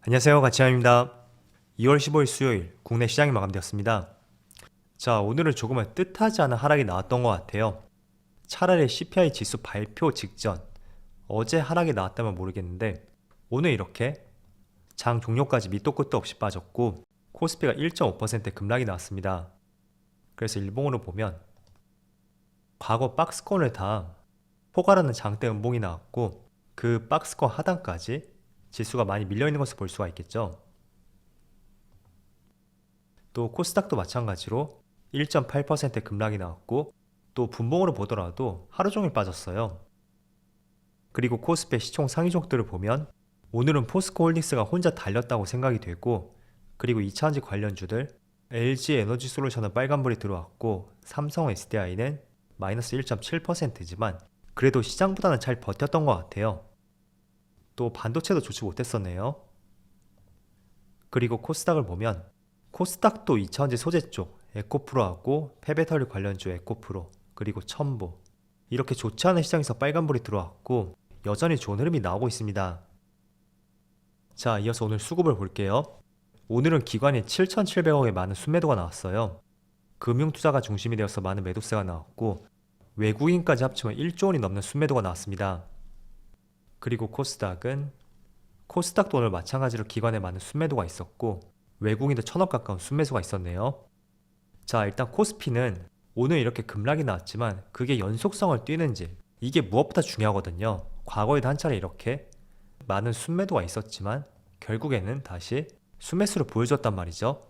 안녕하세요, 가치함입니다. 2월 15일 수요일 국내 시장이 마감되었습니다. 자, 오늘은 조금은 뜻하지 않은 하락이 나왔던 것 같아요. 차라리 CPI 지수 발표 직전 어제 하락이 나왔다면 모르겠는데 오늘 이렇게 장 종료까지 밑도 끝도 없이 빠졌고 코스피가 1.5% 급락이 나왔습니다. 그래서 일봉으로 보면 과거 박스권을 다 포괄하는 장대 음봉이 나왔고 그 박스권 하단까지 지수가 많이 밀려있는 것을 볼 수가 있겠죠. 또 코스닥도 마찬가지로 1.8% 급락이 나왔고 또 분봉으로 보더라도 하루 종일 빠졌어요. 그리고 코스피 시총 상위 종목들을 보면 오늘은 포스코홀딩스가 혼자 달렸다고 생각이 되고 그리고 2차전지 관련주들 LG 에너지솔루션은 빨간불이 들어왔고 삼성 SDI는 마이너스 1.7%지만 그래도 시장보다는 잘 버텼던 것 같아요. 또 반도체도 좋지 못했었네요. 그리고 코스닥을 보면 코스닥도 2차전지 소재 쪽 에코프로하고 폐배터리 관련주 에코프로 그리고 첨보 이렇게 좋지 않은 시장에서 빨간불이 들어왔고 여전히 좋은 흐름이 나오고 있습니다. 자, 이어서 오늘 수급을 볼게요. 오늘은 기관이 7,700억의 많은 순매도가 나왔어요. 금융투자가 중심이 되어서 많은 매도세가 나왔고 외국인까지 합치면 1조 원이 넘는 순매도가 나왔습니다. 그리고 코스닥도 오늘 마찬가지로 기관에 많은 순매도가 있었고 외국인도 1,000억 가까운 순매수가 있었네요. 자, 일단 코스피는 오늘 이렇게 급락이 나왔지만 그게 연속성을 띠는지 이게 무엇보다 중요하거든요. 과거에도 한 차례 이렇게 많은 순매도가 있었지만 결국에는 다시 순매수를 보여줬단 말이죠.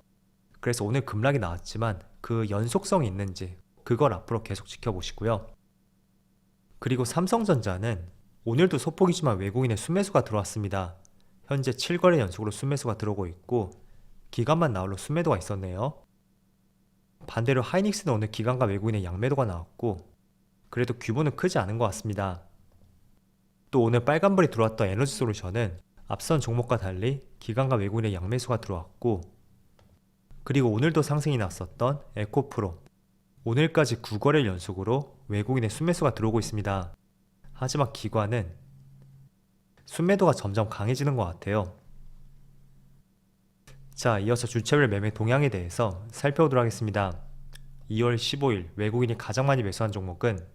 그래서 오늘 급락이 나왔지만 그 연속성이 있는지 그걸 앞으로 계속 지켜보시고요. 그리고 삼성전자는 오늘도 소폭이지만 외국인의 순매수가 들어왔습니다. 현재 7거래 연속으로 순매수가 들어오고 있고 기관만 나홀로 순매도가 있었네요. 반대로 하이닉스는 오늘 기관과 외국인의 양매도가 나왔고 그래도 규모는 크지 않은 것 같습니다. 또 오늘 빨간불이 들어왔던 에너지솔루션은 앞선 종목과 달리 기관과 외국인의 양매수가 들어왔고 그리고 오늘도 상승이 났었던 에코프로 오늘까지 9거래일 연속으로 외국인의 순매수가 들어오고 있습니다. 하지만 기관은 순매도가 점점 강해지는 것 같아요. 자, 이어서 주체별 매매 동향에 대해서 살펴보도록 하겠습니다. 2월 15일 외국인이 가장 많이 매수한 종목은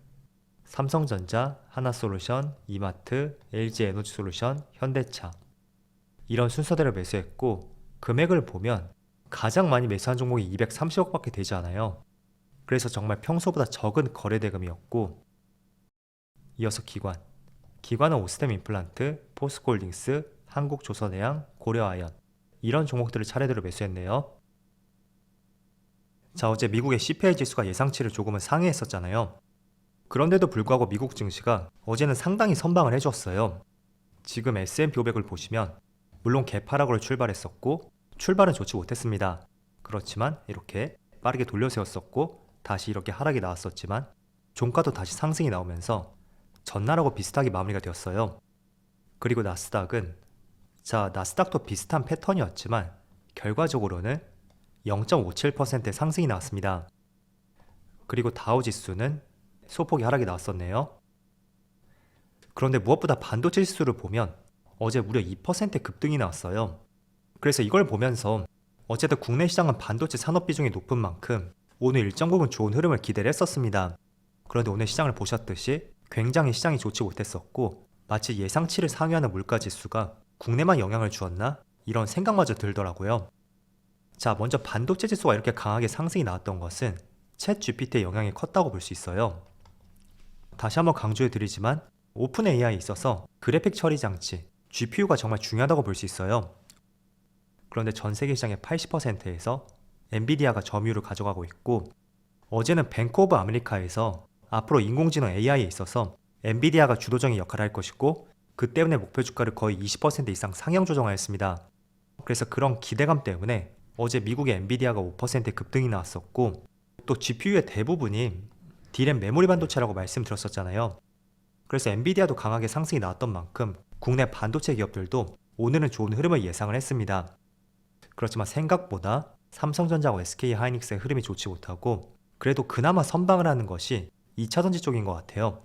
삼성전자, 하나솔루션, 이마트, LG에너지솔루션, 현대차 이런 순서대로 매수했고 금액을 보면 가장 많이 매수한 종목이 230억 밖에 되지 않아요. 그래서 정말 평소보다 적은 거래대금이었고 이어서 기관은 오스템 임플란트, 포스코홀딩스, 한국조선해양, 고려아연 이런 종목들을 차례대로 매수했네요. 자, 어제 미국의 CPI 지수가 예상치를 조금은 상회했었잖아요. 그런데도 불구하고 미국 증시가 어제는 상당히 선방을 해줬어요. 지금 S&P 500을 보시면 물론 개파락으로 출발했었고 출발은 좋지 못했습니다. 그렇지만 이렇게 빠르게 돌려세웠었고 다시 이렇게 하락이 나왔었지만 종가도 다시 상승이 나오면서 전날하고 비슷하게 마무리가 되었어요. 그리고 나스닥도 비슷한 패턴이었지만 결과적으로는 0.57%의 상승이 나왔습니다. 그리고 다우지수는 소폭의 하락이 나왔었네요. 그런데 무엇보다 반도체 지수를 보면 어제 무려 2% 급등이 나왔어요. 그래서 이걸 보면서 어쨌든 국내 시장은 반도체 산업 비중이 높은 만큼 오늘 일정 부분 좋은 흐름을 기대를 했었습니다. 그런데 오늘 시장을 보셨듯이 굉장히 시장이 좋지 못했었고 마치 예상치를 상회하는 물가지수가 국내만 영향을 주었나? 이런 생각마저 들더라고요. 자, 먼저 반도체 지수가 이렇게 강하게 상승이 나왔던 것은 챗 GPT의 영향이 컸다고 볼 수 있어요. 다시 한번 강조해 드리지만 오픈 AI에 있어서 그래픽 처리 장치, GPU가 정말 중요하다고 볼 수 있어요. 그런데 전 세계 시장의 80%에서 엔비디아가 점유율을 가져가고 있고 어제는 뱅크 오브 아메리카에서 앞으로 인공지능 AI에 있어서 엔비디아가 주도적인 역할을 할 것이고 그 때문에 목표 주가를 거의 20% 이상 상향 조정하였습니다. 그래서 그런 기대감 때문에 어제 미국의 엔비디아가 5% 급등이 나왔었고 또 GPU의 대부분이 D램 메모리 반도체라고 말씀드렸었잖아요. 그래서 엔비디아도 강하게 상승이 나왔던 만큼 국내 반도체 기업들도 오늘은 좋은 흐름을 예상을 했습니다. 그렇지만 생각보다 삼성전자와 SK하이닉스의 흐름이 좋지 못하고 그래도 그나마 선방을 하는 것이 2차전지 쪽인 것 같아요.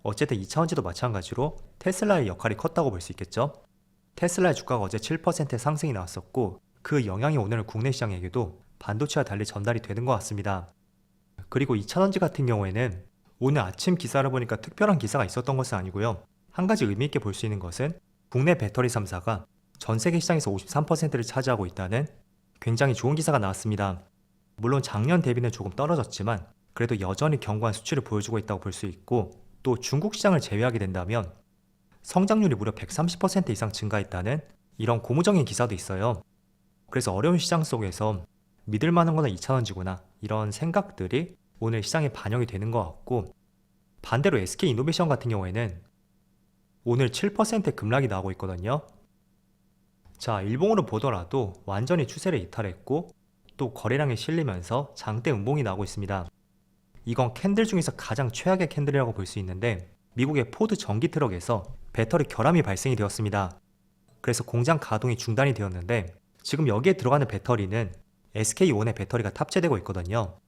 어쨌든 2차전지도 마찬가지로 테슬라의 역할이 컸다고 볼 수 있겠죠. 테슬라의 주가가 어제 7%의 상승이 나왔었고 그 영향이 오늘 국내 시장에게도 반도체와 달리 전달이 되는 것 같습니다. 그리고 이차전지 같은 경우에는 오늘 아침 기사를 보니까 특별한 기사가 있었던 것은 아니고요. 한 가지 의미 있게 볼 수 있는 것은 국내 배터리 3사가 전 세계 시장에서 53%를 차지하고 있다는 굉장히 좋은 기사가 나왔습니다. 물론 작년 대비는 조금 떨어졌지만 그래도 여전히 견고한 수치를 보여주고 있다고 볼 수 있고, 또 중국 시장을 제외하게 된다면 성장률이 무려 130% 이상 증가했다는 이런 고무적인 기사도 있어요. 그래서 어려운 시장 속에서 믿을 만한 거는 이차전지구나, 이런 생각들이 오늘 시장에 반영이 되는 것 같고, 반대로 SK이노베이션 같은 경우에는 오늘 7%의 급락이 나오고 있거든요. 자, 일봉으로 보더라도 완전히 추세를 이탈했고 또 거래량이 실리면서 장대 음봉이 나오고 있습니다. 이건 캔들 중에서 가장 최악의 캔들이라고 볼 수 있는데, 미국의 포드 전기 트럭에서 배터리 결함이 발생이 되었습니다. 그래서 공장 가동이 중단이 되었는데 지금 여기에 들어가는 배터리는 SK온의 배터리가 탑재되고 있거든요.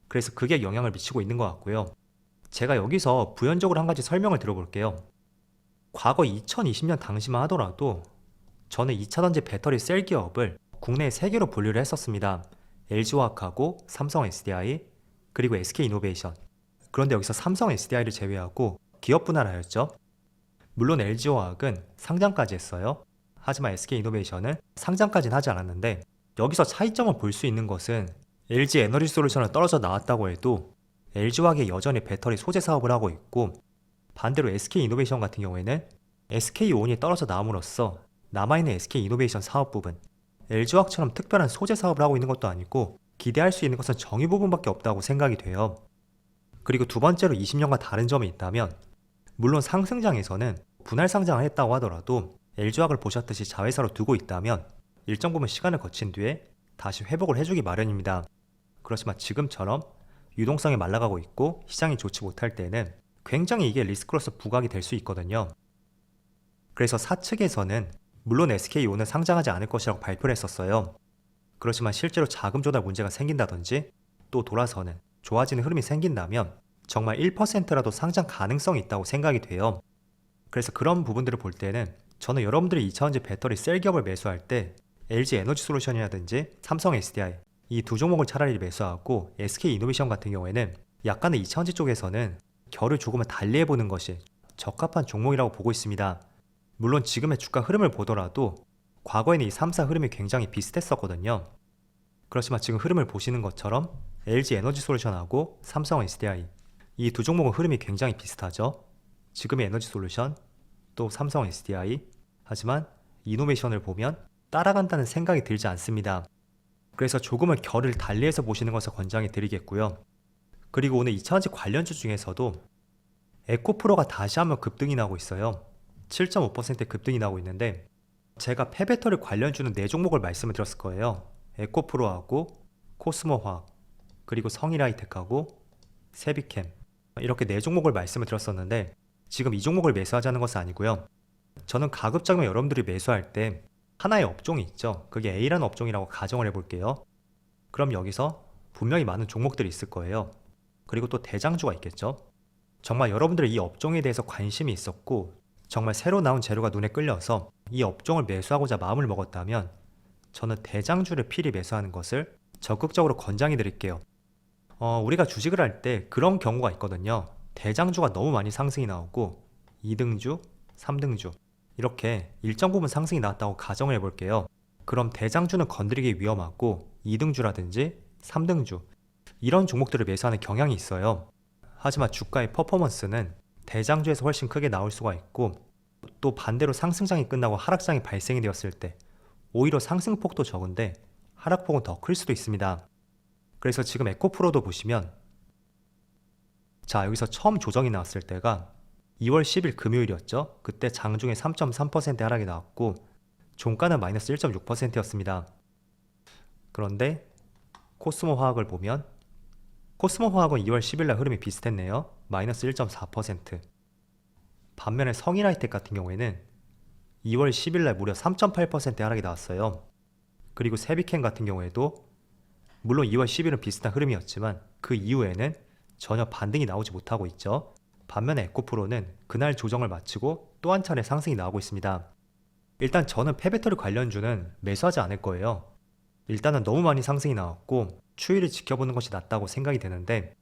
그래서 그게 영향을 미치고 있는 것 같고요. 제가 여기서 부연적으로 한 가지 설명을 들어볼게요. 과거 2020년 당시만 하더라도 저는 2차전지 배터리 셀 기업을 국내에 3개로 분류를 했었습니다. LG화학하고 삼성 SDI, 그리고 SK이노베이션. 그런데 여기서 삼성 SDI를 제외하고 기업 분할하였죠. 물론 LG화학은 상장까지 했어요. 하지만 SK이노베이션은 상장까지는 하지 않았는데, 여기서 차이점을 볼 수 있는 것은 LG 에너지솔루션은 떨어져 나왔다고 해도 LG화학이 여전히 배터리 소재 사업을 하고 있고, 반대로 SK이노베이션 같은 경우에는 SK온이 떨어져 나옴으로써 남아있는 SK이노베이션 사업 부분, LG화학처럼 특별한 소재 사업을 하고 있는 것도 아니고 기대할 수 있는 것은 정의 부분밖에 없다고 생각이 돼요. 그리고 두 번째로 20년과 다른 점이 있다면, 물론 상승장에서는 분할 상장을 했다고 하더라도 LG화학을 보셨듯이 자회사로 두고 있다면 일정 부분 시간을 거친 뒤에 다시 회복을 해주기 마련입니다. 그렇지만 지금처럼 유동성이 말라가고 있고 시장이 좋지 못할 때는 굉장히 이게 리스크로서 부각이 될 수 있거든요. 그래서 사측에서는 물론 SK온은 상장하지 않을 것이라고 발표를 했었어요. 그렇지만 실제로 자금 조달 문제가 생긴다든지 또 돌아서는 좋아지는 흐름이 생긴다면 정말 1%라도 상장 가능성이 있다고 생각이 돼요. 그래서 그런 부분들을 볼 때는 저는 여러분들이 2차전지 배터리 셀 기업을 매수할 때 LG 에너지 솔루션이라든지 삼성 SDI 이 두 종목을 차라리 매수하고 SK이노베이션 같은 경우에는 약간의 2차전지 쪽에서는 결을 조금은 달리해보는 것이 적합한 종목이라고 보고 있습니다. 물론 지금의 주가 흐름을 보더라도 과거에는 이 3사 흐름이 굉장히 비슷했었거든요. 그렇지만 지금 흐름을 보시는 것처럼 LG 에너지 솔루션하고 삼성 SDI 이 두 종목은 흐름이 굉장히 비슷하죠. 지금의 에너지 솔루션 또 삼성 SDI, 하지만 이노베이션을 보면 따라간다는 생각이 들지 않습니다. 그래서 조금은 결을 달리해서 보시는 것을 권장해 드리겠고요. 그리고 오늘 2차전지 관련주 중에서도 에코프로가 다시 한번 급등이 나고 있어요. 7.5% 급등이 나고 있는데, 제가 폐배터리 관련주는 4종목을 말씀을 드렸을 거예요. 에코프로하고 코스모화학, 그리고 성일하이텍하고 세비캠, 이렇게 4종목을 말씀을 드렸었는데 지금 이 종목을 매수하자는 것은 아니고요. 저는 가급적이면 여러분들이 매수할 때 하나의 업종이 있죠. 그게 A라는 업종이라고 가정을 해볼게요. 그럼 여기서 분명히 많은 종목들이 있을 거예요. 그리고 또 대장주가 있겠죠. 정말 여러분들이 이 업종에 대해서 관심이 있었고 정말 새로 나온 재료가 눈에 끌려서 이 업종을 매수하고자 마음을 먹었다면 저는 대장주를 필히 매수하는 것을 적극적으로 권장해 드릴게요. 우리가 주식을 할 때 그런 경우가 있거든요. 대장주가 너무 많이 상승이 나오고 2등주, 3등주 이렇게 일정 부분 상승이 나왔다고 가정을 해볼게요. 그럼 대장주는 건드리기 위험하고 2등주라든지 3등주 이런 종목들을 매수하는 경향이 있어요. 하지만 주가의 퍼포먼스는 대장주에서 훨씬 크게 나올 수가 있고, 또 반대로 상승장이 끝나고 하락장이 발생이 되었을 때 오히려 상승폭도 적은데 하락폭은 더 클 수도 있습니다. 그래서 지금 에코프로도 보시면, 자, 여기서 처음 조정이 나왔을 때가 2월 10일 금요일이었죠. 그때 장중에 3.3% 하락이 나왔고 종가는 마이너스 1.6%였습니다. 그런데 코스모화학을 보면 코스모화학은 2월 10일날 흐름이 비슷했네요. 마이너스 1.4%. 반면에 성일하이텍 같은 경우에는 2월 10일날 무려 3.8% 하락이 나왔어요. 그리고 세비캠 같은 경우에도 물론 2월 10일은 비슷한 흐름이었지만 그 이후에는 전혀 반등이 나오지 못하고 있죠. 반면에 에코프로는 그날 조정을 마치고 또 한 차례 상승이 나오고 있습니다. 일단 저는 폐배터리 관련주는 매수하지 않을 거예요. 일단은 너무 많이 상승이 나왔고 추이를 지켜보는 것이 낫다고 생각이 되는데,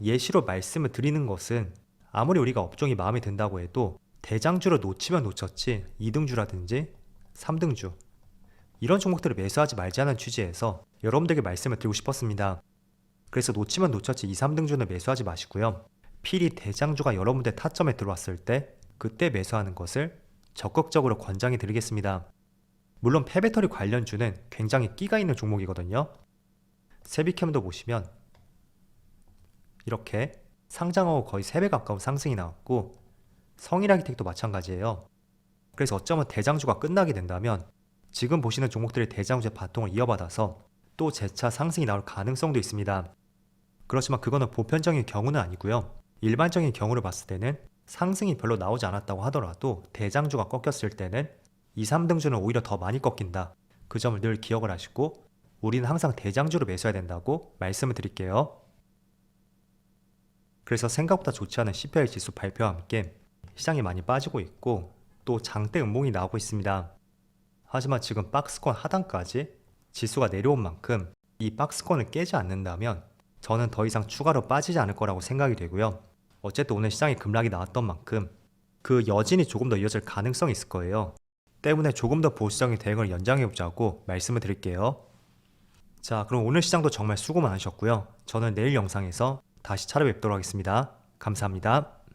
예시로 말씀을 드리는 것은 아무리 우리가 업종이 마음에 든다고 해도 대장주를 놓치면 놓쳤지 2등주라든지 3등주 이런 종목들을 매수하지 말자는 취지에서 여러분들에게 말씀을 드리고 싶었습니다. 그래서 놓치면 놓쳤지 2, 3등주는 매수하지 마시고요. 필히 대장주가 여러분들 타점에 들어왔을 때 그때 매수하는 것을 적극적으로 권장해 드리겠습니다. 물론 폐배터리 관련주는 굉장히 끼가 있는 종목이거든요. 세비캠도 보시면 이렇게 상장하고 거의 3배 가까운 상승이 나왔고, 성일아기텍도 마찬가지예요. 그래서 어쩌면 대장주가 끝나게 된다면 지금 보시는 종목들의 대장주의 바통을 이어받아서 또 재차 상승이 나올 가능성도 있습니다. 그렇지만 그거는 보편적인 경우는 아니고요. 일반적인 경우를 봤을 때는 상승이 별로 나오지 않았다고 하더라도 대장주가 꺾였을 때는 2, 3등주는 오히려 더 많이 꺾인다. 그 점을 늘 기억을 하시고 우리는 항상 대장주를 매수해야 된다고 말씀을 드릴게요. 그래서 생각보다 좋지 않은 CPI 지수 발표와 함께 시장이 많이 빠지고 있고 또 장대 음봉이 나오고 있습니다. 하지만 지금 박스권 하단까지 지수가 내려온 만큼 이 박스권을 깨지 않는다면 저는 더 이상 추가로 빠지지 않을 거라고 생각이 되고요. 어쨌든 오늘 시장에 급락이 나왔던 만큼 그 여진이 조금 더 이어질 가능성이 있을 거예요. 때문에 조금 더 보수적인 대응을 연장해보자고 말씀을 드릴게요. 자, 그럼 오늘 시장도 정말 수고 많으셨고요. 저는 내일 영상에서 다시 찾아뵙도록 하겠습니다. 감사합니다.